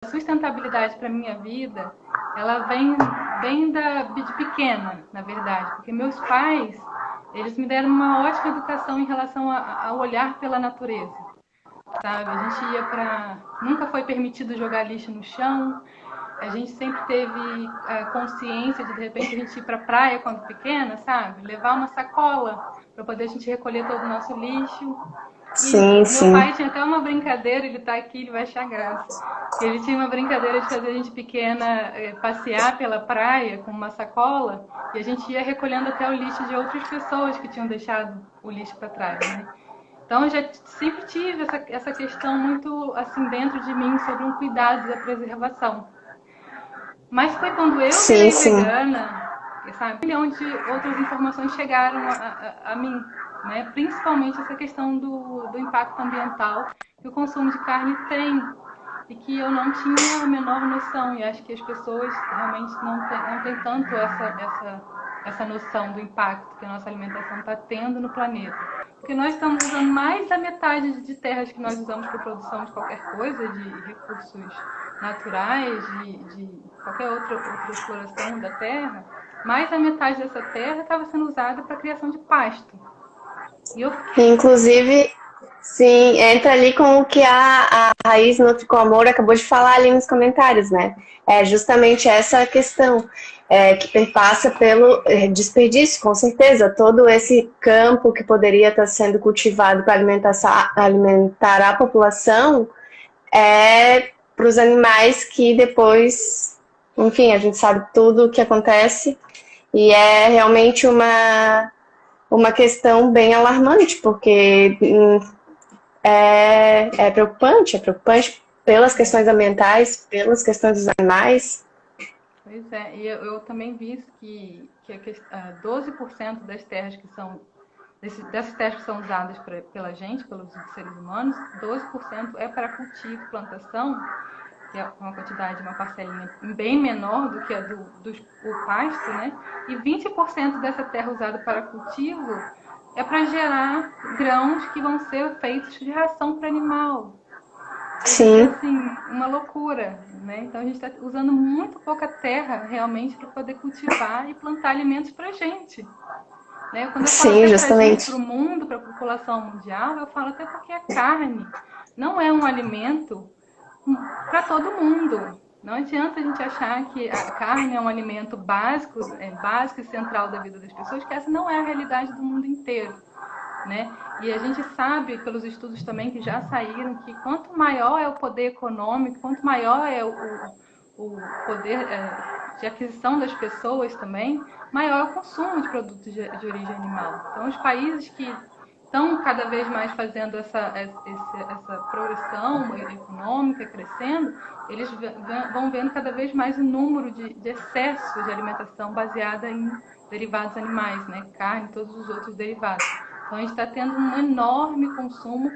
sustentabilidade para minha vida, ela vem de pequena, na verdade, porque meus pais, eles me deram uma ótima educação em relação ao olhar pela natureza, sabe? A gente nunca foi permitido jogar lixo no chão, a gente sempre teve a consciência de repente, a gente ir para a praia quando pequena, sabe? Levar uma sacola para poder a gente recolher todo o nosso lixo. Sim, E meu sim. pai tinha até uma brincadeira, ele tá aqui, ele vai achar graça. Ele tinha uma brincadeira de fazer a gente pequena passear pela praia com uma sacola e a gente ia recolhendo até o lixo de outras pessoas que tinham deixado o lixo para trás, né? Então eu já sempre tive essa questão muito assim dentro de mim sobre um cuidado da preservação. Mas foi quando eu Sim, virei sim. vegana, sabe, um milhão de outras informações chegaram a mim, né? Principalmente essa questão do impacto ambiental que o consumo de carne tem e que eu não tinha a menor noção. E acho que as pessoas realmente não têm tanto essa noção do impacto que a nossa alimentação está tendo no planeta. Porque nós estamos usando mais da metade de terras que nós usamos para a produção de qualquer coisa, de recursos naturais, de qualquer outra exploração da terra, mais da metade dessa terra estava sendo usada para a criação de pasto. E eu Inclusive, sim, entra ali com o que a Raiz Nutri com Amor acabou de falar ali nos comentários, né? É justamente essa questão que perpassa pelo desperdício, com certeza. Todo esse campo que poderia estar sendo cultivado para alimentar a população é para os animais que depois, enfim, a gente sabe tudo o que acontece e é realmente uma questão bem alarmante, porque é preocupante pelas questões ambientais, pelas questões dos animais. Pois é, e eu também vi que 12% das terras que são dessas terras que são usadas pela gente, pelos seres humanos, 12% é para cultivo, plantação, que é uma quantidade, uma parcelinha bem menor do que a do pasto, né? E 20% dessa terra usada para cultivo é para gerar grãos que vão ser feitos de ração para animal. Quer dizer, Sim, assim, uma loucura, né? Então a gente está usando muito pouca terra realmente para poder cultivar e plantar alimentos para a gente. Né? Quando eu falo sim, até para a gente, para justamente. o mundo, para a população mundial, eu falo até porque a carne não é um alimento para todo mundo. Não adianta a gente achar que a carne é um alimento básico e central da vida das pessoas, que essa não é a realidade do mundo inteiro. Né? E a gente sabe, pelos estudos também que já saíram, que quanto maior é o poder econômico, quanto maior é o poder de aquisição das pessoas também, maior é o consumo de produtos de origem animal. Então, os países que estão cada vez mais fazendo essa progressão econômica, crescendo, eles vão vendo cada vez mais o número de excesso de alimentação baseada em derivados animais, né? Carne e todos os outros derivados. Então, a gente está tendo um enorme consumo,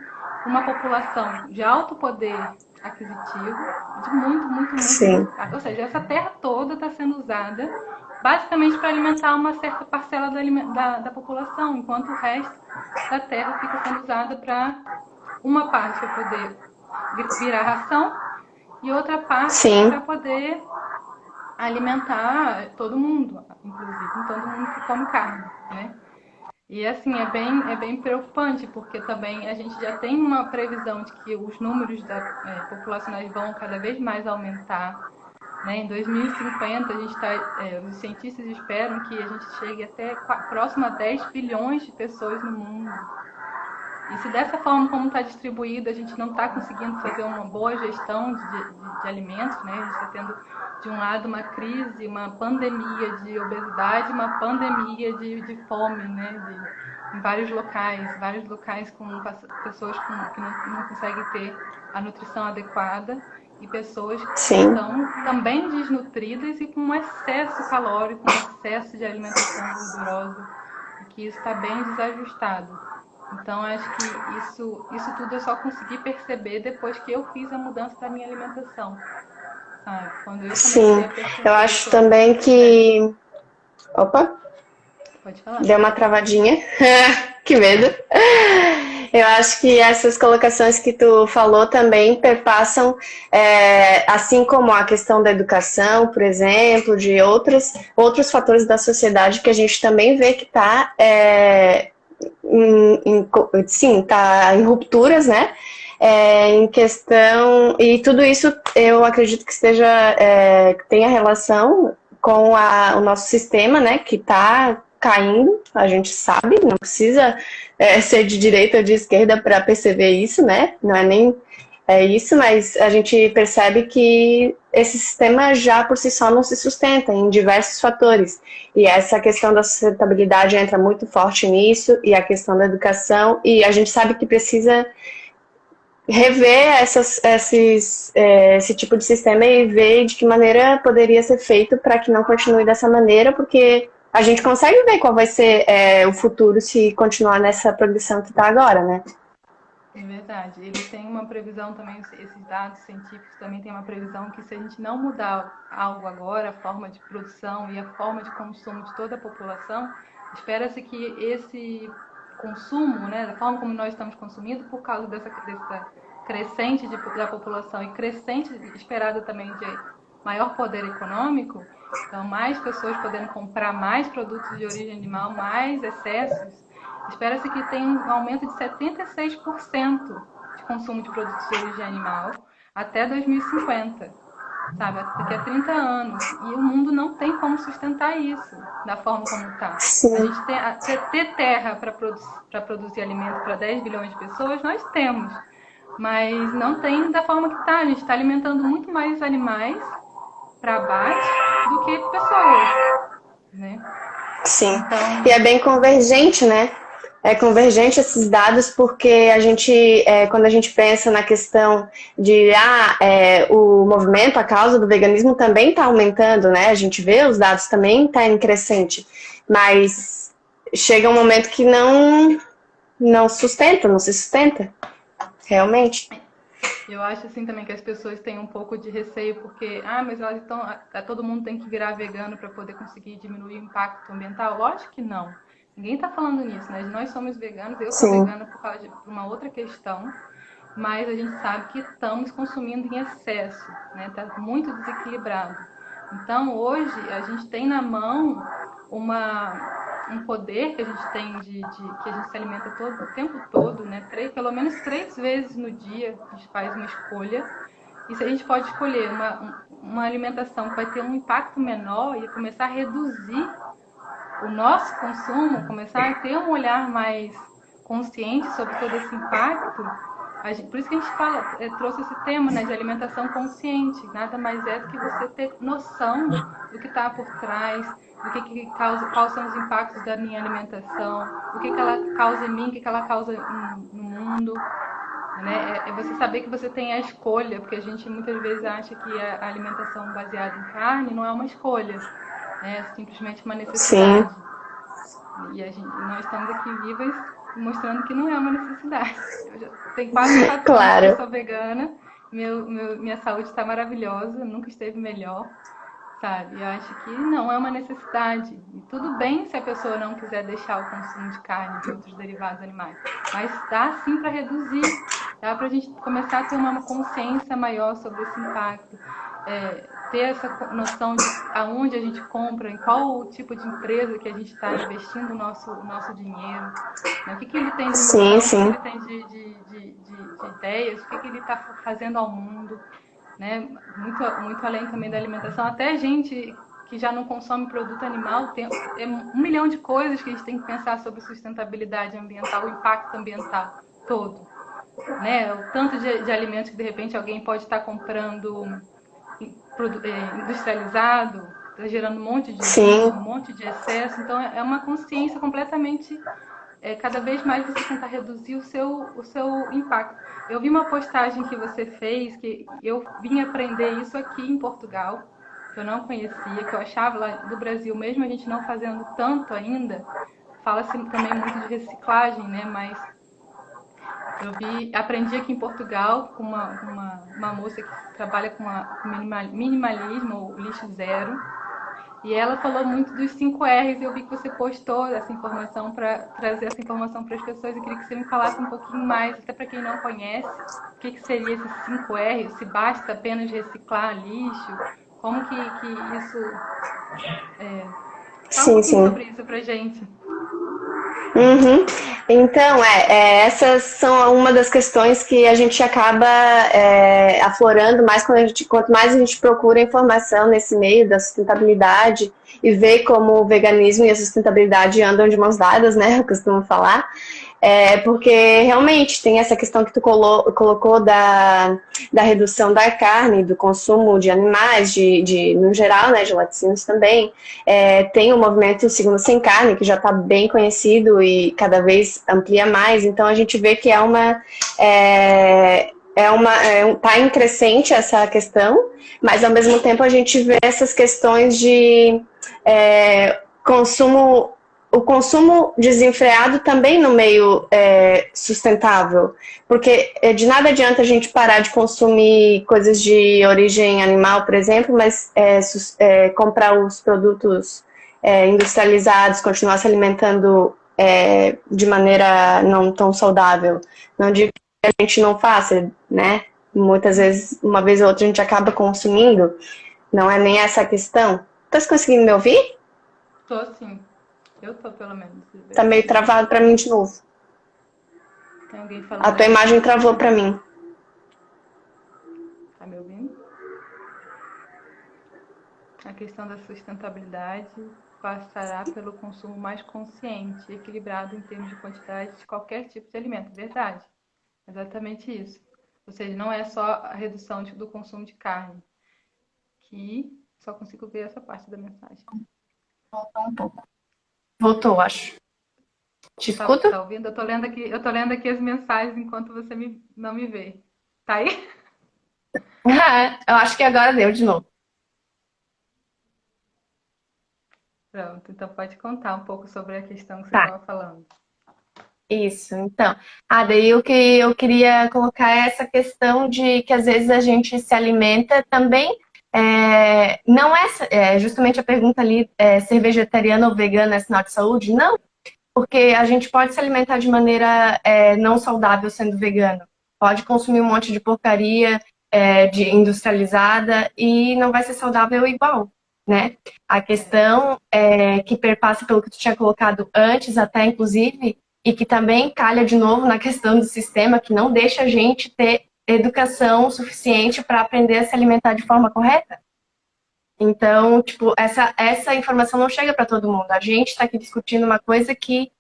uma população de alto poder aquisitivo, de Sim, ou seja, essa terra toda está sendo usada basicamente para alimentar uma certa parcela da população, enquanto o resto da terra fica sendo usada para uma parte para poder virar ração e outra parte sim, para poder alimentar todo mundo, inclusive todo mundo que come carne, né? E assim, é bem preocupante, porque também a gente já tem uma previsão de que os números populacionais vão cada vez mais aumentar. Né? Em 2050, os cientistas esperam que a gente chegue até próximo a 10 bilhões de pessoas no mundo. E se dessa forma como está distribuído, a gente não está conseguindo fazer uma boa gestão de alimentos, né? A gente está tendo, de um lado, uma crise, uma pandemia de obesidade, uma pandemia de fome, né? Em vários locais com pessoas que não conseguem ter a nutrição adequada e pessoas que sim. estão também desnutridas e com um excesso calórico, um excesso de alimentação gordurosa, e que isso está bem desajustado. Então, acho que isso tudo eu só consegui perceber depois que eu fiz a mudança da minha alimentação, sabe? Quando eu comecei Sim, a eu perceber acho sobre também esse excesso. que. Opa, Pode falar. deu uma travadinha. Que medo. Eu acho que essas colocações que tu falou também perpassam, assim como a questão da educação, por exemplo, de outros fatores da sociedade que a gente também vê que está sim, tá em rupturas, né? Em questão, e tudo isso eu acredito que que tenha relação com o nosso sistema, né? Que está caindo, a gente sabe, não precisa ser de direita ou de esquerda para perceber isso, né? Não é nem isso, mas a gente percebe que esse sistema já por si só não se sustenta em diversos fatores. E essa questão da sustentabilidade entra muito forte nisso, e a questão da educação, e a gente sabe que precisa rever esse tipo de sistema e ver de que maneira poderia ser feito para que não continue dessa maneira, porque a gente consegue ver qual vai ser o futuro se continuar nessa progressão que está agora, né? É verdade. Ele tem uma previsão também, esses dados científicos também tem uma previsão que se a gente não mudar algo agora, a forma de produção e a forma de consumo de toda a população, espera-se que esse consumo, né, da forma como nós estamos consumindo, por causa dessa crescente da população e crescente esperada também de maior poder econômico, então mais pessoas podendo comprar mais produtos de origem animal, mais excessos, espera-se que tenha um aumento de 76% de consumo de produtos de origem animal até 2050, sabe? Daqui a 30 anos. E o mundo não tem como sustentar isso da forma como está. A gente ter terra para produzir alimento para 10 bilhões de pessoas, nós temos. Mas não tem da forma que está. A gente está alimentando muito mais animais para abate do que pessoas, né? Sim. Então... E é bem convergente, né? É convergente esses dados porque quando a gente pensa na questão de o movimento, a causa do veganismo também está aumentando, né? A gente vê os dados também tá em crescente, mas chega um momento que não se sustenta, realmente. Eu acho assim também que as pessoas têm um pouco de receio porque, mas elas todo mundo tem que virar vegano para poder conseguir diminuir o impacto ambiental. Lógico que não. Ninguém está falando nisso, né? Nós somos veganos, eu sou vegana por causa de uma outra questão, mas a gente sabe que estamos consumindo em excesso, né? Está muito desequilibrado. Então, hoje, a gente tem na mão um poder que a gente tem que a gente se alimenta o tempo todo, né? Pelo menos 3 vezes no dia a gente faz uma escolha. E se a gente pode escolher uma alimentação que vai ter um impacto menor e começar a reduzir o nosso consumo, começar a ter um olhar mais consciente sobre todo esse impacto, por isso que a gente trouxe esse tema, né, de alimentação consciente. Nada mais é do que você ter noção do que está por trás, do que causa, quais são os impactos da minha alimentação, o que ela causa em mim, o que ela causa no mundo. Né? É você saber que você tem a escolha, porque a gente muitas vezes acha que a alimentação baseada em carne não é uma escolha, é simplesmente uma necessidade. Sim. E nós estamos aqui vivas mostrando que não é uma necessidade. Eu já tenho quase 4 anos que eu sou vegana, minha saúde está maravilhosa, nunca esteve melhor, sabe? Eu acho que não é uma necessidade. E tudo bem se a pessoa não quiser deixar o consumo de carne e de outros derivados animais, mas dá sim para reduzir, dá para a gente começar a ter uma consciência maior sobre esse impacto. Ter essa noção de aonde a gente compra, em qual o tipo de empresa que a gente está investindo o nosso dinheiro, né? O que ele tem de noção, o que ele tem de ideias, o que ele está fazendo ao mundo, né? Muito além também da alimentação. Até a gente que já não consome produto animal, tem 1 milhão de coisas que a gente tem que pensar sobre sustentabilidade ambiental, o impacto ambiental todo, né? O tanto de alimentos que de repente alguém pode estar comprando industrializado, está gerando um monte de lixo, um monte de excesso. Então é uma consciência completamente, cada vez mais você tentar reduzir o seu impacto. Eu vi uma postagem que você fez, que eu vim aprender isso aqui em Portugal, que eu não conhecia, que eu achava lá do Brasil, mesmo a gente não fazendo tanto ainda, fala-se também muito de reciclagem, né? Mas aprendi aqui em Portugal com uma moça que trabalha com minimalismo, ou lixo zero, E ela falou muito dos 5 R's e eu vi que você postou essa informação para trazer essa informação para as pessoas. Eu queria que você me falasse um pouquinho mais, até para quem não conhece, o que seria esses 5 R's, se basta apenas reciclar lixo, como que isso... Fala um Sim, pouquinho sim. sobre isso pra gente. Uhum. Então, essas são uma das questões que a gente acaba aflorando mais quanto mais a gente procura informação nesse meio da sustentabilidade e vê como o veganismo e a sustentabilidade andam de mãos dadas, né? Eu costumo falar. Porque realmente tem essa questão que tu colocou da redução da carne, do consumo de animais, no geral, né, de laticínios também. Tem o movimento Segundo Sem Carne, que já está bem conhecido e cada vez amplia mais. Então a gente vê que tá em crescente essa questão, mas ao mesmo tempo a gente vê essas questões de o consumo desenfreado também no meio sustentável, porque de nada adianta a gente parar de consumir coisas de origem animal, por exemplo, mas comprar os produtos industrializados, continuar se alimentando de maneira não tão saudável. Não digo que a gente não faça, né? Muitas vezes, uma vez ou outra, a gente acaba consumindo. Não é nem essa a questão. Tá conseguindo me ouvir? Tô sim. Eu tô, pelo menos. Tá meio travado para mim de novo. Tem alguém falando? A tua imagem travou para mim. Tá me ouvindo? A questão da sustentabilidade passará pelo consumo mais consciente e equilibrado em termos de quantidade de qualquer tipo de alimento. Verdade. Exatamente isso. Ou seja, não é só a redução do consumo de carne, que só consigo ver essa parte da mensagem. Voltou um pouco. Voltou, acho. Te escuta? Tá ouvindo? Eu tô lendo aqui as mensagens enquanto você não me vê. Tá aí? Eu acho que agora deu de novo. Pronto, então pode contar um pouco sobre a questão que você Tá. estava falando. Isso, então. Daí o que eu queria colocar é essa questão de que às vezes a gente se alimenta também. Não é justamente a pergunta ali, ser vegetariano ou vegano é sinal de saúde? Não, porque a gente pode se alimentar de maneira não saudável sendo vegano. Pode consumir um monte de porcaria industrializada e não vai ser saudável igual, né? A questão que perpassa pelo que tu tinha colocado antes, até inclusive, e que também calha de novo na questão do sistema que não deixa a gente ter educação suficiente para aprender a se alimentar de forma correta. Então, tipo, essa informação não chega para todo mundo. A gente está aqui discutindo uma coisa que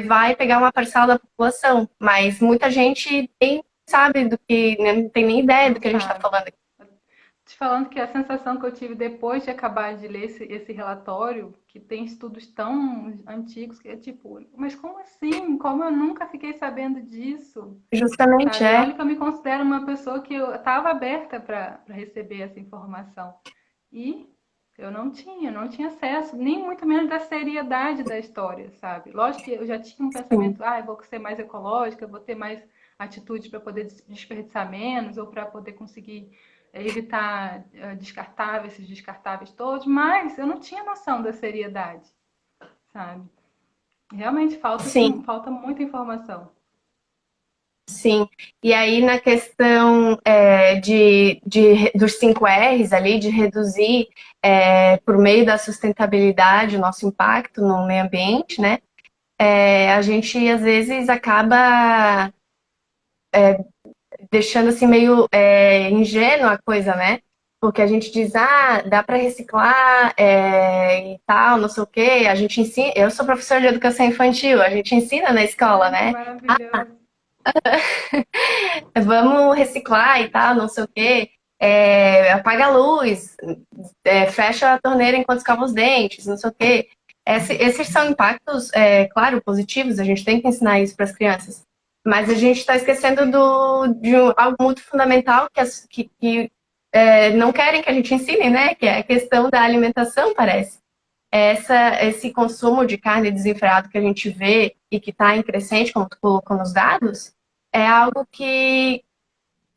vai pegar uma parcela da população, mas muita gente nem sabe do que, não tem nem ideia do que a gente está falando aqui. Te falando que a sensação que eu tive depois de acabar de ler esse relatório, que tem estudos tão antigos, que é tipo, mas como assim? Como eu nunca fiquei sabendo disso? Justamente, Sabe? Olha que eu me considero uma pessoa que eu estava aberta para receber essa informação. E eu não tinha acesso, nem muito menos da seriedade da história, sabe? Lógico que eu já tinha um pensamento, eu vou ser mais ecológica, vou ter mais atitudes para poder desperdiçar menos, ou para poder conseguir evitar esses descartáveis todos, mas eu não tinha noção da seriedade, sabe? Realmente falta muita informação. Sim, e aí na questão dos 5 R's ali, de reduzir por meio da sustentabilidade o nosso impacto no meio ambiente, né? A gente às vezes acaba deixando assim meio ingênua a coisa, né? Porque a gente diz, dá para reciclar e tal, não sei o quê. A gente ensina, eu sou professora de educação infantil, a gente ensina na escola, né? Maravilhoso. Vamos reciclar e tal, não sei o quê. Apaga a luz, fecha a torneira enquanto escova os dentes, não sei o quê. Esses são impactos, claro, positivos, a gente tem que ensinar isso para as crianças. Mas a gente está esquecendo de algo muito fundamental que não querem que a gente ensine, né? Que é a questão da alimentação, parece. Esse consumo de carne desenfreado que a gente vê e que está em crescente, como tu colocou nos dados, é algo que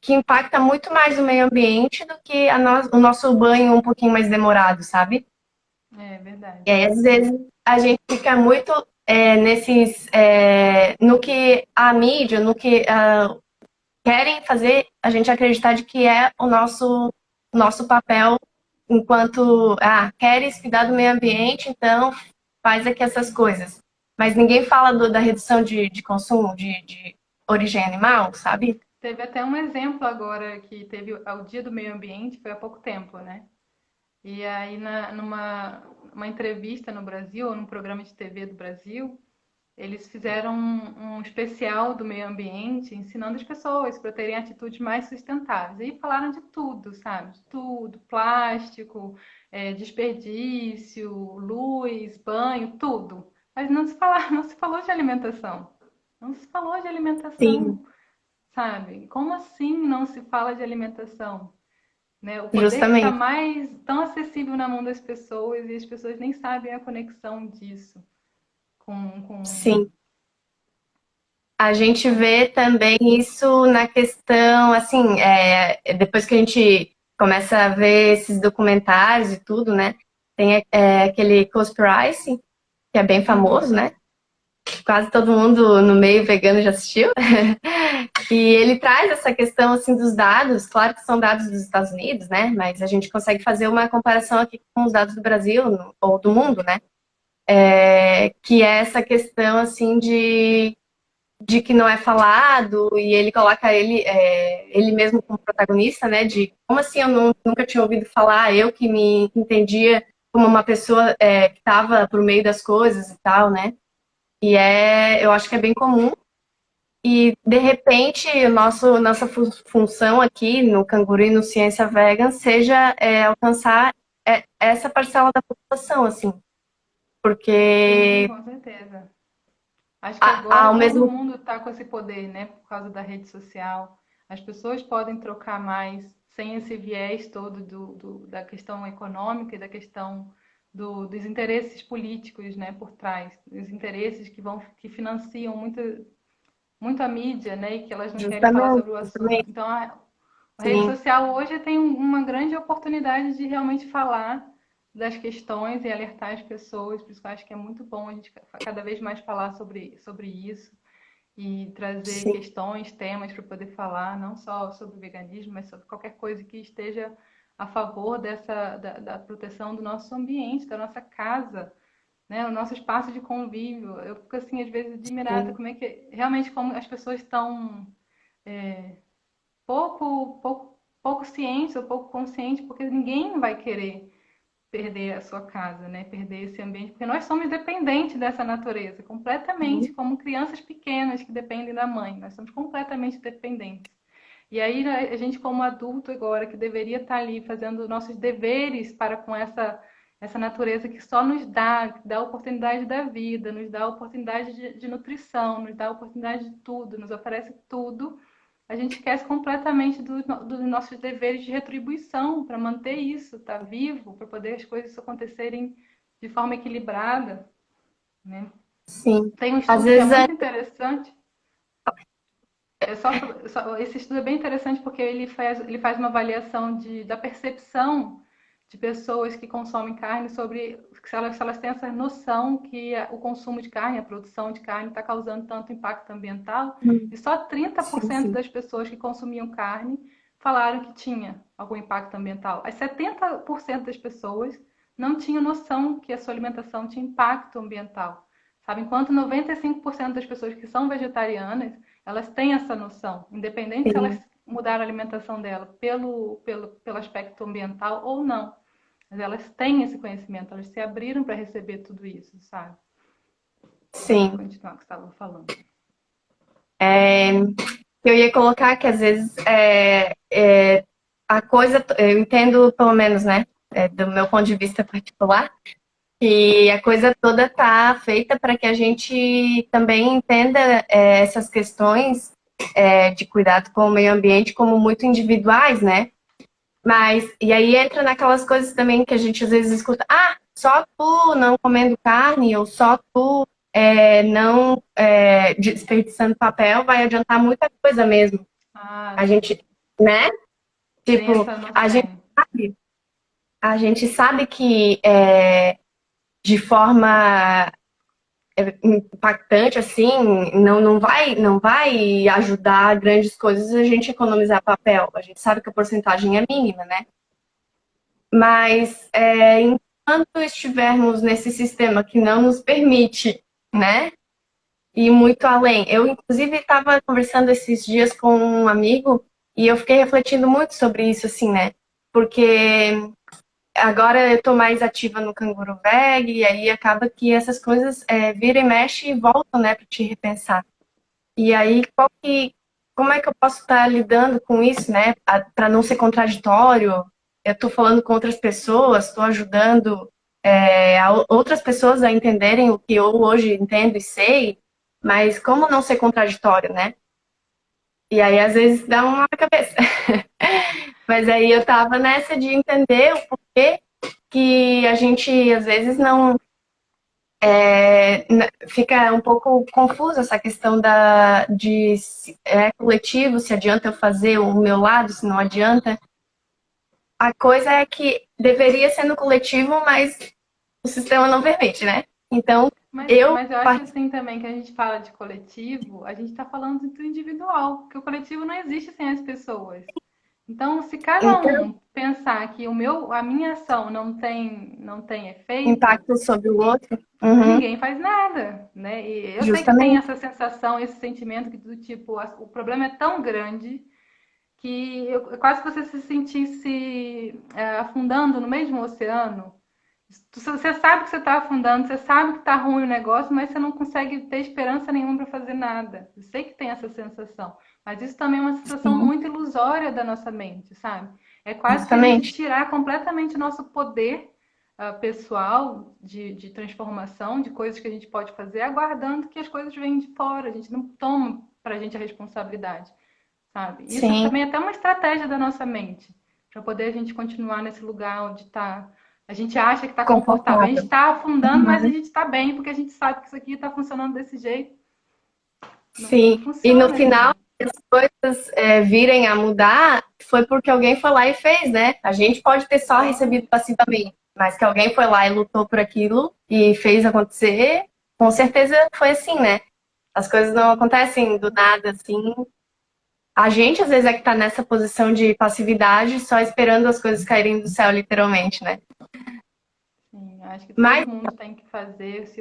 impacta muito mais o meio ambiente do que o nosso banho um pouquinho mais demorado, sabe? É verdade. E aí, às vezes, a gente fica muito no que a mídia, no que querem fazer a gente acreditar de que é o nosso papel enquanto, queres cuidar do meio ambiente, então faz aqui essas coisas. Mas ninguém fala da redução de consumo de origem animal, sabe? Teve até um exemplo agora que teve o Dia do Meio Ambiente, foi há pouco tempo, né? E aí, numa uma entrevista no Brasil, ou num programa de TV do Brasil, eles fizeram um especial do meio ambiente, ensinando as pessoas para terem atitudes mais sustentáveis. E falaram de tudo, sabe? De tudo, plástico, desperdício, luz, banho, tudo. Mas não se falou de alimentação. Não se falou de Sim, alimentação, sabe? Como assim não se fala de alimentação? Né? O poder que está justamente. mais tão acessível na mão das pessoas e as pessoas nem sabem a conexão disso com Sim. A gente com vê também isso na questão, assim, depois que a gente começa a ver esses documentários e tudo, né? Tem aquele Conspiracy, que é bem famoso, Uhum. né? Quase todo mundo no meio vegano já assistiu. E ele traz essa questão, assim, dos dados, claro que são dados dos Estados Unidos, né? Mas a gente consegue fazer uma comparação aqui com os dados do Brasil, ou do mundo, né? Que é essa questão, assim, de que não é falado, e ele coloca ele mesmo como protagonista, né? De como assim eu nunca tinha ouvido falar, eu que me entendia como uma pessoa que estava por meio das coisas e tal, né? E eu acho que é bem comum. E, de repente, nossa função aqui no Canguru e no Ciência Vegan seja alcançar essa parcela da população, assim. Sim, Porque, com certeza. Acho que agora ao todo mesmo mundo está com esse poder, né? Por causa da rede social. As pessoas podem trocar mais sem esse viés todo da questão econômica e da questão dos interesses políticos, né? Por trás. Os interesses que financiam muito a mídia, né? E que elas não querem falar justamente, sobre o assunto. justamente, Então, a rede sim, social hoje tem uma grande oportunidade de realmente falar das questões e alertar as pessoas, por isso que eu acho que é muito bom a gente cada vez mais falar sobre isso e trazer sim, questões, temas para poder falar, não só sobre veganismo, mas sobre qualquer coisa que esteja a favor da proteção do nosso ambiente, da nossa casa, né? O nosso espaço de convívio. Eu fico assim, às vezes, admirada sim, como é que realmente como as pessoas estão pouco ciente ou pouco consciente, porque ninguém vai querer perder a sua casa, né? Perder esse ambiente, porque nós somos dependentes dessa natureza, completamente, sim, como crianças pequenas que dependem da mãe, nós somos completamente dependentes. E aí a gente como adulto agora, que deveria estar ali fazendo nossos deveres para com essa natureza que só nos dá a oportunidade da vida, nos dá a oportunidade de nutrição, nos dá a oportunidade de tudo, nos oferece tudo, a gente esquece completamente dos nossos deveres de retribuição para manter isso, estar vivo, para poder as coisas acontecerem de forma equilibrada, né? sim. Tem um Às estudo que é vezes muito interessante. Esse estudo é bem interessante porque ele faz uma avaliação da percepção de pessoas que consomem carne sobre se elas têm essa noção que o consumo de carne, a produção de carne está causando tanto impacto ambiental, e só sim, 30% sim, das pessoas que consumiam carne falaram que tinha algum impacto ambiental. As 70% das pessoas não tinham noção que a sua alimentação tinha impacto ambiental. Sabe? Enquanto 95% das pessoas que são vegetarianas elas têm essa noção, independente se elas sim, mudaram a alimentação dela pelo aspecto ambiental ou não. Mas elas têm esse conhecimento, elas se abriram para receber tudo isso, sabe? Pode sim. continuar o que você estava falando. Eu ia colocar que às vezes a coisa, eu entendo pelo menos, né, do meu ponto de vista particular, que a coisa toda tá feita para que a gente também entenda essas questões de cuidado com o meio ambiente como muito individuais, né? Mas, e aí entra naquelas coisas também que a gente às vezes escuta, só tu não comendo carne, ou só tu não desperdiçando papel vai adiantar muita coisa mesmo. Ah, A sim. gente, né? Tem Tipo, essa a gente noção. sabe, a gente sabe que de forma impactante, assim, não vai ajudar grandes coisas a gente economizar papel. A gente sabe que a porcentagem é mínima, né? Mas enquanto estivermos nesse sistema que não nos permite, né, ir muito além. Eu, inclusive, estava conversando esses dias com um amigo e eu fiquei refletindo muito sobre isso, assim, né? Porque agora eu estou mais ativa no Canguru Bag e aí acaba que essas coisas viram e mexem e voltam, né, para te repensar. E aí, como é que eu posso estar lidando com isso, né, para não ser contraditório? Eu estou falando com outras pessoas, estou ajudando outras pessoas a entenderem o que eu hoje entendo e sei, mas como não ser contraditório, né? E aí, às vezes, dá uma na cabeça. Mas aí eu tava nessa de entender o porquê que a gente, às vezes, não... fica um pouco confusa essa questão de se é coletivo, se adianta eu fazer o meu lado, se não adianta. A coisa é que deveria ser no coletivo, mas o sistema não permite, né? Então, Mas eu acho assim também que a gente fala de coletivo, a gente está falando do individual, porque o coletivo não existe sem as pessoas. Então, se cada então, um pensar que a minha ação não tem efeito, impacto sobre o outro. Uhum, ninguém faz nada, né? E eu sei que tem justamente. essa sensação, esse sentimento que do tipo, o problema é tão grande que quase que você se sentisse afundando no mesmo oceano. Você sabe que você está afundando, você sabe que está ruim o negócio, mas você não consegue ter esperança nenhuma para fazer nada. Eu sei que tem essa sensação, mas isso também é uma sensação Sim, muito ilusória da nossa mente, sabe? É quase que a gente justamente. tirar completamente o nosso poder pessoal de transformação, de coisas que a gente pode fazer, aguardando que as coisas venham de fora. A gente não toma para a gente a responsabilidade, sabe? Isso Sim, também é até uma estratégia da nossa mente, para poder a gente continuar nesse lugar onde está. A gente acha que está confortável, a gente confortável. está afundando, mas a Uhum. gente está bem, porque a gente sabe que isso aqui está funcionando desse jeito. Não Sim, e no funciona final assim. as coisas virem a mudar foi porque alguém foi lá e fez, né? A gente pode ter só recebido Exatamente. passivamente, mas que alguém foi lá e lutou por aquilo e fez acontecer, com certeza foi assim, né? As coisas não acontecem do nada, assim. A gente, às vezes, é que tá nessa posição de passividade, só esperando as coisas caírem do céu, literalmente, né? Sim, acho que todo Mas, mundo tem que fazer,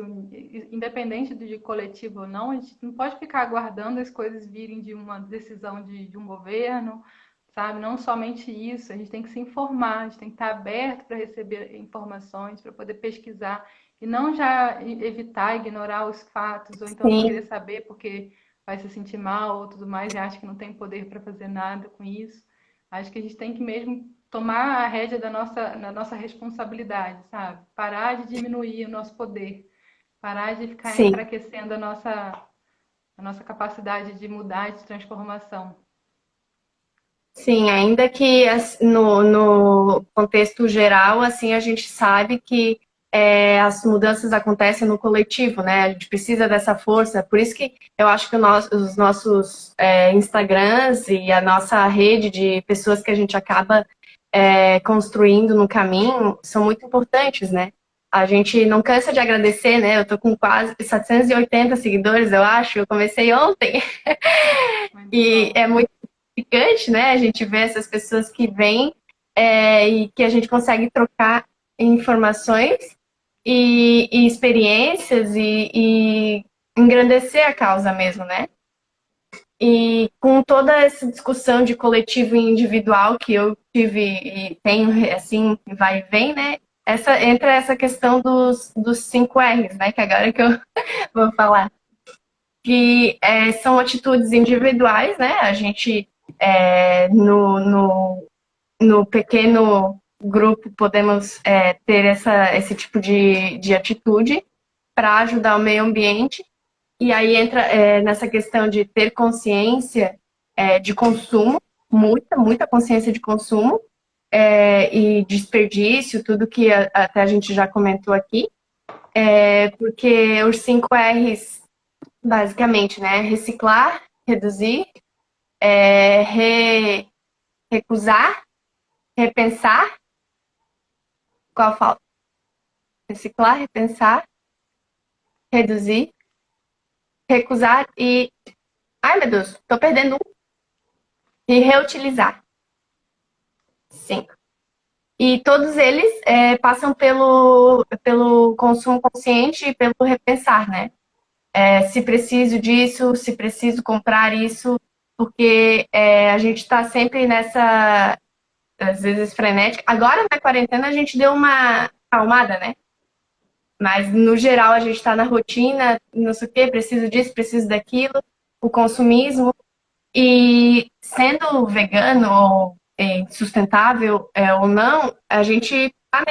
independente de coletivo ou não, a gente não pode ficar aguardando as coisas virem de uma decisão de um governo, sabe? Não somente isso, a gente tem que se informar, a gente tem que estar aberto para receber informações, para poder pesquisar e não já evitar, ignorar os fatos, ou então não querer sim, saber porque vai se sentir mal ou tudo mais e acha que não tem poder para fazer nada com isso. Acho que a gente tem que mesmo tomar a rédea da nossa responsabilidade, sabe? Parar de diminuir o nosso poder, parar de ficar sim. enfraquecendo a nossa capacidade de mudar, de transformação. Sim, ainda que no contexto geral, assim, a gente sabe que as mudanças acontecem no coletivo, né? A gente precisa dessa força. Por isso que eu acho que os nossos Instagrams e a nossa rede de pessoas que a gente acaba construindo no caminho são muito importantes, né? A gente não cansa de agradecer, né? Eu tô com quase 780 seguidores, eu acho. Eu comecei ontem. Muito E bom. é muito gratificante, né? A gente vê essas pessoas que vêm e que a gente consegue trocar informações e experiências e engrandecer a causa mesmo, né? E com toda essa discussão de coletivo e individual que eu tive e tenho, assim, vai e vem, né? Entra essa questão dos 5 R's, né? Que agora que eu vou falar. Que são atitudes individuais, né? A gente, no pequeno grupo, podemos ter esse tipo de atitude para ajudar o meio ambiente. E aí entra nessa questão de ter consciência de consumo, muita consciência de consumo e desperdício, tudo que até a gente já comentou aqui, porque os 5 R's, basicamente, né? Reciclar, reduzir, recusar, repensar, qual falta? reciclar, repensar, reduzir, recusar e... Ai, meu Deus, tô perdendo um. E reutilizar. 5. E todos eles passam pelo consumo consciente e pelo repensar, né? Se preciso disso, se preciso comprar isso, porque a gente está sempre nessa, às vezes, frenética. Agora, na quarentena, a gente deu uma acalmada, né? Mas, no geral, a gente está na rotina, não sei o quê, preciso disso, preciso daquilo, o consumismo. E sendo vegano ou sustentável ou não, a gente está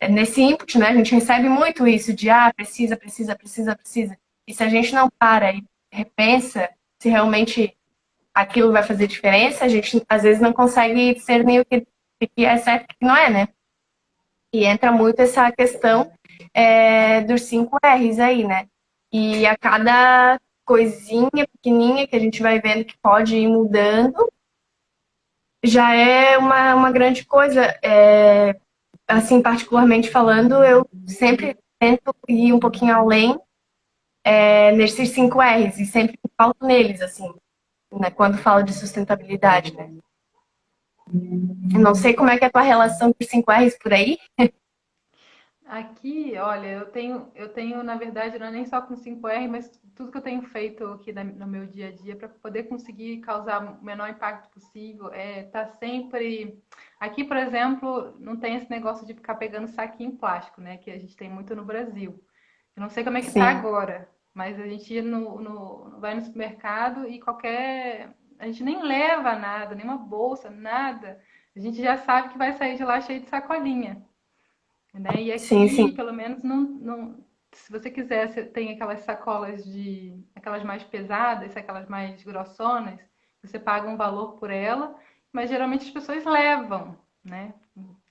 nesse input, né? A gente recebe muito isso de precisa, precisa, precisa, precisa. E se a gente não para e repensa se realmente aquilo vai fazer diferença, a gente às vezes não consegue discernir o que é certo e o que não é, né? E entra muito essa questão dos 5 R's aí, né? E a cada coisinha pequenininha que a gente vai vendo que pode ir mudando, já é uma grande coisa. Assim, particularmente falando, eu sempre tento ir um pouquinho além nesses 5 R's e sempre falto neles, assim, né, quando falo de sustentabilidade, né? Eu não sei como é que é a tua relação com os 5 R's por aí. Aqui, olha, eu tenho, na verdade, não é nem só com 5R, mas tudo que eu tenho feito aqui no meu dia a dia para poder conseguir causar o menor impacto possível, tá sempre. Aqui, por exemplo, não tem esse negócio de ficar pegando saquinho plástico, né? Que a gente tem muito no Brasil. Eu não sei como é que tá Sim, agora, mas a gente vai no supermercado e a gente nem leva nada, nenhuma bolsa, nada. A gente já sabe que vai sair de lá cheio de sacolinha, né? E sim, aqui, sim. pelo menos, não, se você quiser, você tem aquelas sacolas aquelas mais pesadas, aquelas mais grossonas, você paga um valor por ela, mas geralmente as pessoas levam, né?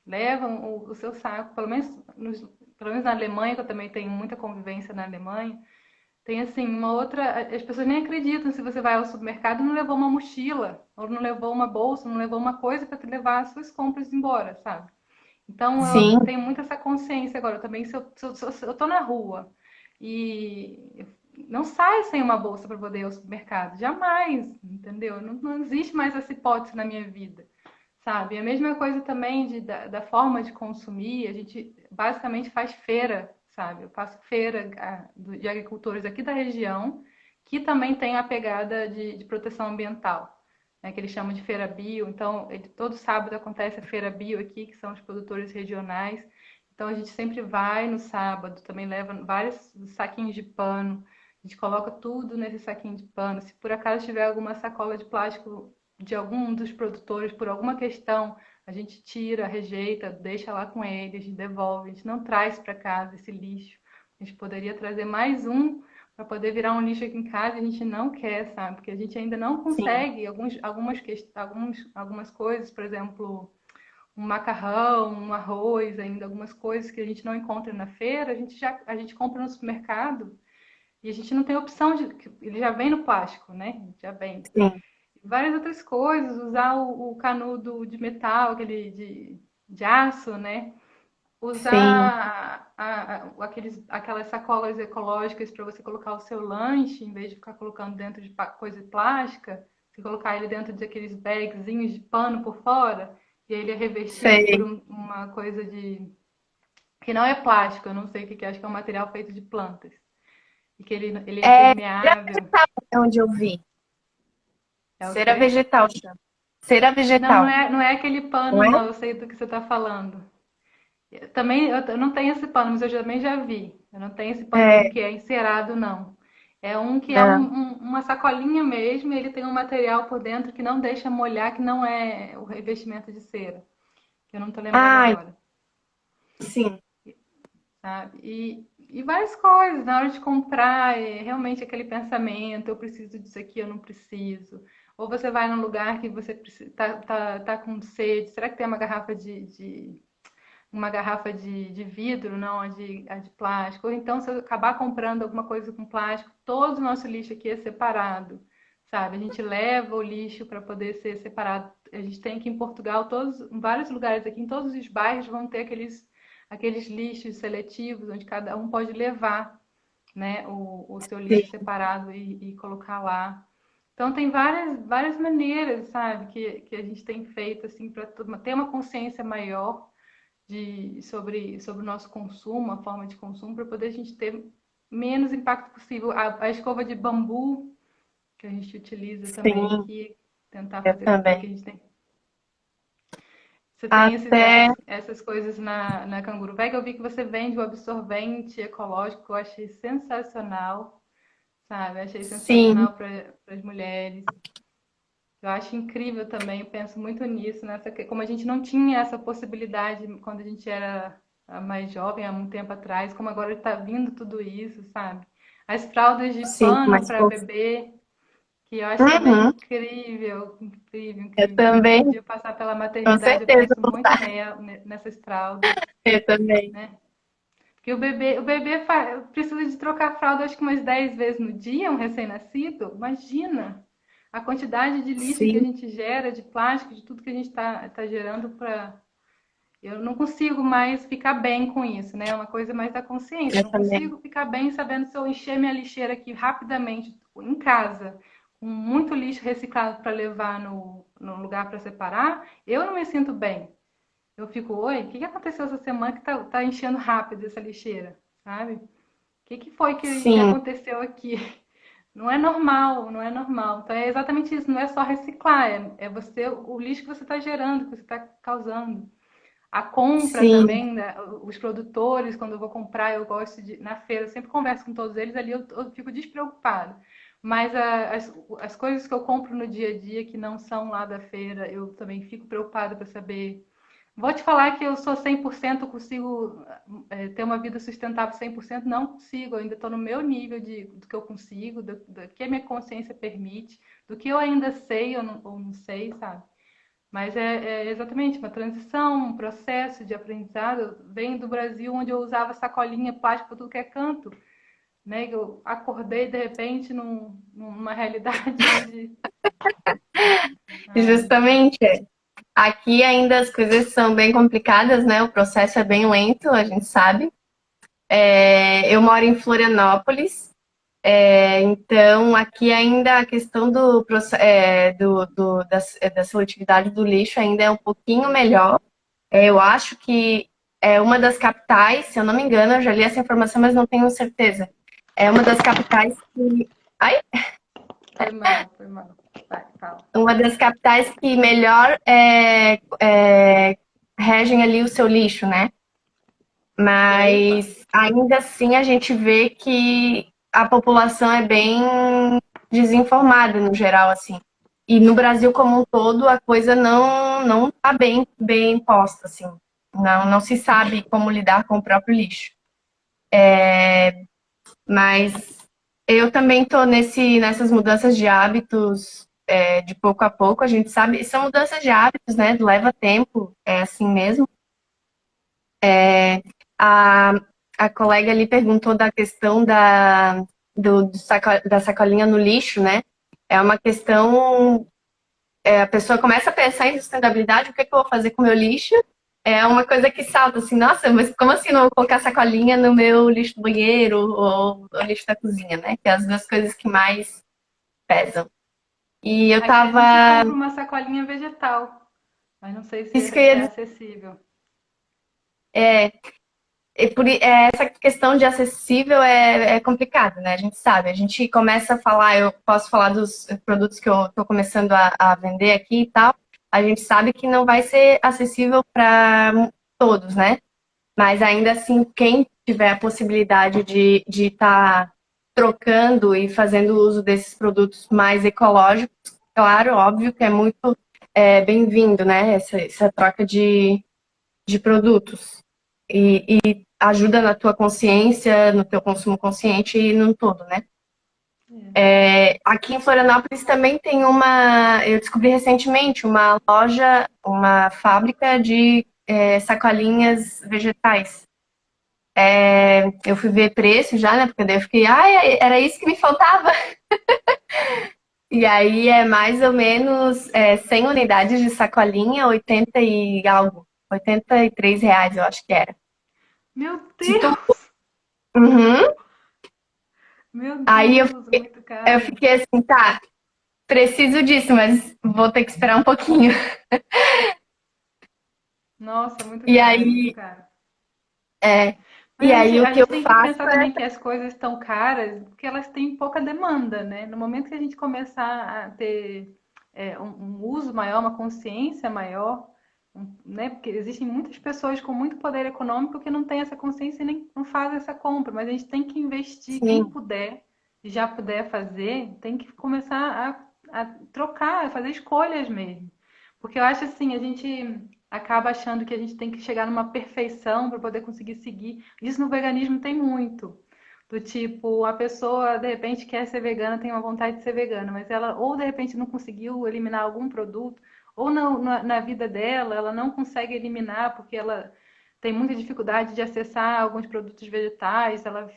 Levam o seu saco, pelo menos na Alemanha, que eu também tenho muita convivência na Alemanha, tem assim, uma outra. As pessoas nem acreditam se você vai ao supermercado e não levou uma mochila, ou não levou uma bolsa, não levou uma coisa para te levar as suas compras embora, sabe? Então eu Sim, tenho muito essa consciência agora também. Se eu tô na rua e não saio sem uma bolsa para poder ir ao supermercado, jamais, entendeu? Não existe mais essa hipótese na minha vida, sabe? A mesma coisa também da forma de consumir. A gente basicamente faz feira, sabe? Eu faço feira de agricultores aqui da região que também tem a pegada de proteção ambiental, né, que eles chamam de feira bio. Então, todo sábado acontece a feira bio aqui, que são os produtores regionais. Então, a gente sempre vai no sábado, também leva vários saquinhos de pano, a gente coloca tudo nesse saquinho de pano. Se por acaso tiver alguma sacola de plástico de algum dos produtores, por alguma questão, a gente tira, rejeita, deixa lá com eles, devolve. A gente não traz para casa esse lixo. A gente poderia trazer mais um para poder virar um lixo aqui em casa, a gente não quer, sabe? Porque a gente ainda não sim, consegue algumas coisas, por exemplo, um macarrão, um arroz, ainda algumas coisas que a gente não encontra na feira, a gente compra no supermercado e a gente não tem opção ele já vem no plástico, né? Já vem. sim, Várias outras coisas, usar o canudo de metal, aquele de aço, né? sim, Usar aquelas sacolas ecológicas para você colocar o seu lanche, em vez de ficar colocando dentro de coisa plástica, você colocar ele dentro de aqueles bagzinhos de pano por fora, e ele é revestido por sei. uma coisa que não é plástico, eu não sei o que é, acho que é um material feito de plantas, e que ele é Cera impermeável. vegetal, é onde eu vi. É o Cera quê? vegetal chama. Cera Não, vegetal, não é aquele não pano, é? não, eu sei do que você está falando. Também eu não tenho esse pano, mas eu também já vi. Eu não tenho esse paninho É, que é encerado, não. É um que é não. uma sacolinha mesmo, e ele tem um material por dentro que não deixa molhar, que não é o revestimento de cera, que eu não tô lembrando Ah, agora, sim, sabe? E várias coisas, na hora de comprar, realmente aquele pensamento, eu preciso disso aqui, eu não preciso. Ou você vai num lugar que você tá com sede, será que tem uma garrafa de vidro, não a de plástico. Ou então, se eu acabar comprando alguma coisa com plástico, todo o nosso lixo aqui é separado, sabe? A gente leva o lixo para poder ser separado. A gente tem aqui em Portugal, em vários lugares aqui, em todos os bairros vão ter aqueles lixos seletivos, onde cada um pode levar, né, o seu lixo separado e colocar lá. Então tem várias maneiras, sabe, que a gente tem feito assim para ter uma consciência maior sobre o nosso consumo, a forma de consumo, para poder a gente ter menos impacto possível. A escova de bambu que a gente utiliza também Sim, aqui, tentar eu fazer com que também. a gente tenha. Você tem Até, essas coisas na Canguru Bag. Eu vi que você vende o absorvente ecológico, que eu achei sensacional, sabe? Achei sim, sensacional para as mulheres. Eu acho incrível também, eu penso muito nisso, como a gente não tinha essa possibilidade quando a gente era mais jovem, há um tempo atrás, como agora está vindo tudo isso, sabe? As fraldas de sim, pano mas para bebê, que eu acho também uhum, incrível, incrível, eu incrível. Cada também, dia eu passar pela com maternidade, eu certeza penso vou muito usar. nessas fraldas, Eu também. né? Porque o bebê precisa de trocar a fralda acho que umas 10 vezes no dia, um recém-nascido. Imagina a quantidade de lixo que a Sim, gente gera, de plástico, de tudo que a gente tá gerando para. Eu não consigo mais ficar bem com isso, né? É uma coisa mais da consciência. Eu eu não também. consigo ficar bem sabendo se eu encher minha lixeira aqui rapidamente em casa, com muito lixo reciclado para levar no lugar para separar, eu não me sinto bem. Eu fico, oi, o que aconteceu essa semana que tá enchendo rápido essa lixeira, sabe? O que foi que Sim, aconteceu aqui? Não é normal, não é normal. Então é exatamente isso, não é só reciclar, é você, o lixo que você está gerando, que você está causando. A compra sim, também, né? Os produtores, quando eu vou comprar, eu gosto de, na feira, eu sempre converso com todos eles, ali eu fico despreocupada. Mas as coisas que eu compro no dia a dia, que não são lá da feira, eu também fico preocupada para saber. Vou te falar que eu sou 100%, consigo ter uma vida sustentável 100%, não consigo, eu ainda estou no meu nível do que eu consigo, do que a minha consciência permite, do que eu ainda sei ou não sei, sabe? Mas é exatamente uma transição, um processo de aprendizado. Vem do Brasil, onde eu usava sacolinha plástica para tudo que é canto, né? Eu acordei de repente numa realidade onde. Ai, justamente. Aqui ainda as coisas são bem complicadas, né? O processo é bem lento, a gente sabe. Eu moro em Florianópolis, então aqui ainda a questão da seletividade do lixo ainda é um pouquinho melhor. Eu acho que é uma das capitais, se eu não me engano, eu já li essa informação, mas não tenho certeza. É uma das capitais que. Ai, foi mal, foi mal. Vai, fala. uma das capitais que melhor regem ali o seu lixo, né? Epa! Mas ainda assim a gente vê que a população é bem desinformada no geral, assim. E no Brasil como um todo a coisa não está bem posta, assim. Não se sabe como lidar com o próprio lixo. Mas eu também estou nessas mudanças de hábitos de pouco a pouco. A gente sabe, são mudanças de hábitos, né? Leva tempo, é assim mesmo. A, a colega ali perguntou da questão da sacolinha no lixo, né? É uma questão. A pessoa começa a pensar em sustentabilidade, o que, é que eu vou fazer com o meu lixo? É uma coisa que salta assim, nossa, mas como assim não vou colocar sacolinha no meu lixo do banheiro ou no lixo da cozinha, né? Que é as duas coisas que mais pesam. E eu Aqui a gente tava. compra uma sacolinha vegetal, mas não sei se Isso que eu se ia é dizer. acessível. Essa questão de acessível é complicado, né? A gente sabe. A gente começa a falar, eu posso falar dos produtos que eu estou começando a vender aqui e tal. A gente sabe que não vai ser acessível para todos, né? Mas ainda assim, quem tiver a possibilidade de estar trocando e fazendo uso desses produtos mais ecológicos, claro, óbvio que é muito bem-vindo, né? Essa troca de produtos. E ajuda na tua consciência, no teu consumo consciente e no todo, né? Aqui em Florianópolis também tem eu descobri recentemente uma loja, uma fábrica de sacolinhas vegetais. Eu fui ver preço já, né? Porque daí eu fiquei, era isso que me faltava. E aí é mais ou menos 100 unidades de sacolinha, 80 e algo, R$ 83, eu acho que era. Meu Se tu... Deus! Uhum. Meu Aí Deus, muito eu caro. fiquei assim, tá, preciso disso, mas vou ter que esperar um pouquinho. Nossa, muito E caro, muito aí, caro. é, Mas e aí o a que eu gente tem que faço pensar também que as coisas estão caras porque elas têm pouca demanda, né? No momento que a gente começar a ter um uso maior, uma consciência maior, né? Porque existem muitas pessoas com muito poder econômico que não têm essa consciência e nem não fazem essa compra, mas a gente tem que investir, quem sim, puder e já puder fazer, tem que começar a trocar, a fazer escolhas mesmo. Porque eu acho assim, a gente acaba achando que a gente tem que chegar numa perfeição para poder conseguir seguir. Isso no veganismo tem muito. Do tipo, a pessoa de repente quer ser vegana, tem uma vontade de ser vegana, mas ela ou de repente não conseguiu eliminar algum produto, ou na vida dela ela não consegue eliminar porque ela tem muita dificuldade de acessar alguns produtos vegetais, ela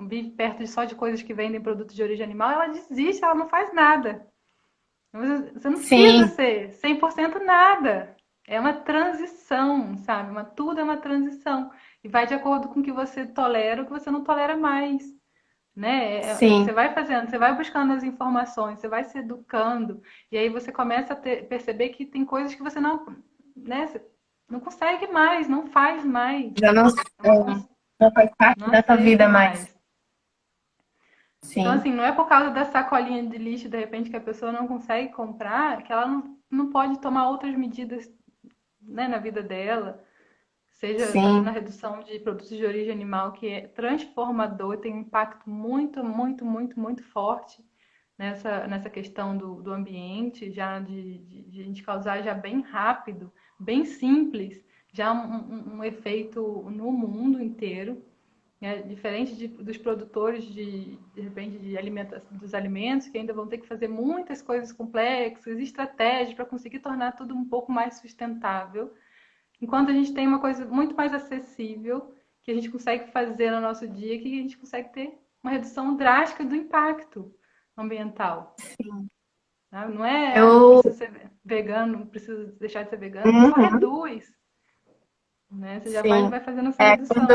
vive perto só de coisas que vendem produtos de origem animal, ela desiste, ela não faz nada. Você não precisa sim, ser 100% nada. É uma transição, sabe? Tudo é uma transição. E vai de acordo com o que você tolera ou o que você não tolera mais. Né? Você sim. vai fazendo, você vai buscando as informações, você vai se educando, e aí você começa a perceber que tem coisas que você não, né, você não consegue mais, não faz mais, Já não, é uma não faz parte não da tua vida aceita mais. mais. Então, Sim, assim, não é por causa da sacolinha de lixo, de repente, que a pessoa não consegue comprar, que ela não pode tomar outras medidas, né, na vida dela, seja fazendo a sim, redução de produtos de origem animal, que é transformador, tem um impacto muito, muito, muito, muito forte nessa questão do ambiente, já de a gente causar já bem rápido, bem simples, já um efeito no mundo inteiro. Diferente dos produtores de repente de alimentação dos alimentos que ainda vão ter que fazer muitas coisas complexas, estratégias para conseguir tornar tudo um pouco mais sustentável, enquanto a gente tem uma coisa muito mais acessível que a gente consegue fazer no nosso dia, que a gente consegue ter uma redução drástica do impacto ambiental. sim. Né? Não é, não Eu, precisa ser vegano, não precisa deixar de ser vegano, você só uhum, reduz, né? Você já sim. vai fazendo essa É, redução.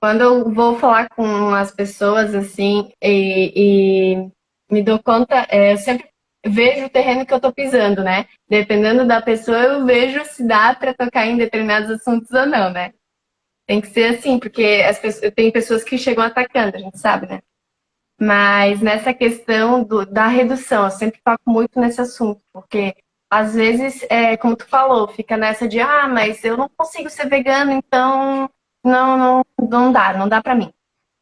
quando eu vou falar com as pessoas assim e me dou conta, eu sempre vejo o terreno que eu tô pisando, né? Dependendo da pessoa, eu vejo se dá para tocar em determinados assuntos ou não, né? Tem que ser assim, porque tem pessoas que chegam atacando, a gente sabe, né? Mas nessa questão da redução, eu sempre toco muito nesse assunto, porque às vezes, como tu falou, fica nessa de, ah, mas eu não consigo ser vegano, então não dá para mim.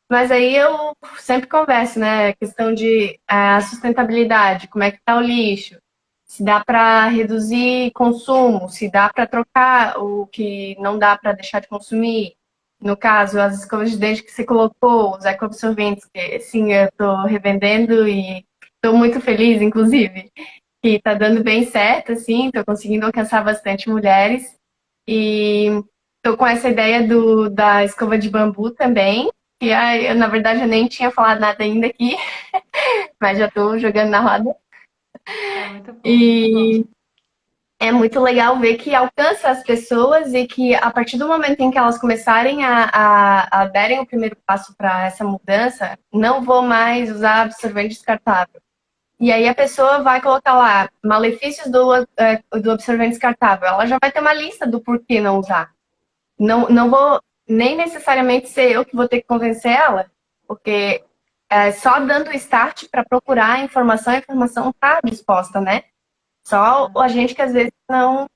Mas aí eu sempre converso, né? A questão de a sustentabilidade, como é que tá o lixo, se dá para reduzir consumo, se dá para trocar o que não dá para deixar de consumir. No caso, as escovas de dente que você colocou, os ecoabsorventes, que sim, eu estou revendendo e estou muito feliz, inclusive, que está dando bem certo, assim, estou conseguindo alcançar bastante mulheres. E estou com essa ideia da escova de bambu também, que na verdade eu nem tinha falado nada ainda aqui, mas já estou jogando na roda. É muito bom, muito bom. E é muito legal ver que alcança as pessoas e que a partir do momento em que elas começarem a darem o primeiro passo para essa mudança, não vou mais usar absorvente descartável. E aí a pessoa vai colocar lá malefícios do absorvente descartável. Ela já vai ter uma lista do porquê não usar. Não vou nem necessariamente ser eu que vou ter que convencer ela, porque só dando o start para procurar a informação está disposta, né? Só a gente que às vezes não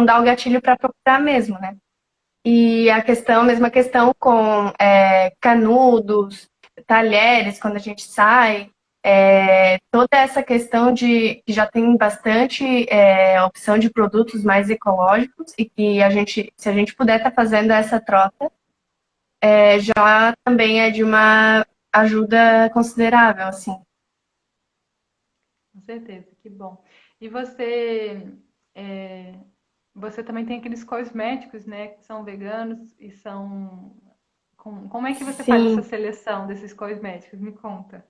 dá o gatilho para procurar mesmo, né? E a mesma questão com canudos, talheres, quando a gente sai, toda essa questão de que já tem bastante opção de produtos mais ecológicos e que se a gente puder estar fazendo essa troca, já também é de uma ajuda considerável, assim. Com certeza, que bom. E é, você também tem aqueles cosméticos, né, que são veganos e são. Como é que você faz essa Sim. seleção desses cosméticos? Me conta.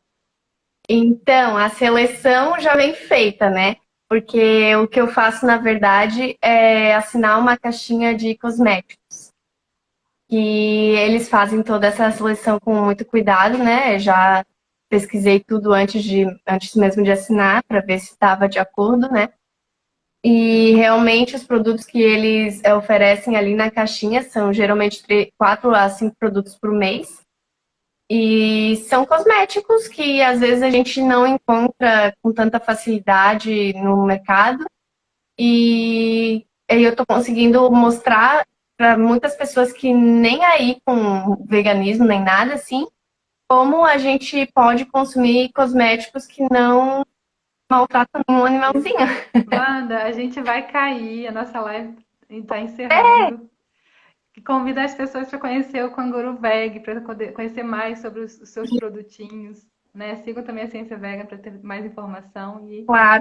Então, a seleção já vem feita, né? porque o que eu faço, na verdade, é assinar uma caixinha de cosméticos. E eles fazem toda essa seleção com muito cuidado, né? Já pesquisei tudo antes mesmo de assinar, para ver se estava de acordo, né? E realmente os produtos que eles oferecem ali na caixinha são geralmente 4 a 5 produtos por mês. E são cosméticos que às vezes a gente não encontra com tanta facilidade no mercado. E aí eu tô conseguindo mostrar para muitas pessoas que nem aí com veganismo nem nada assim, como a gente pode consumir cosméticos que não maltratam nenhum animalzinho. Wanda, a gente vai cair, a nossa live está encerrando. Convida as pessoas para conhecer o Canguru Veg, para conhecer mais sobre os seus produtinhos, né? Sigam também a Ciência Vega para ter mais informação e Claro.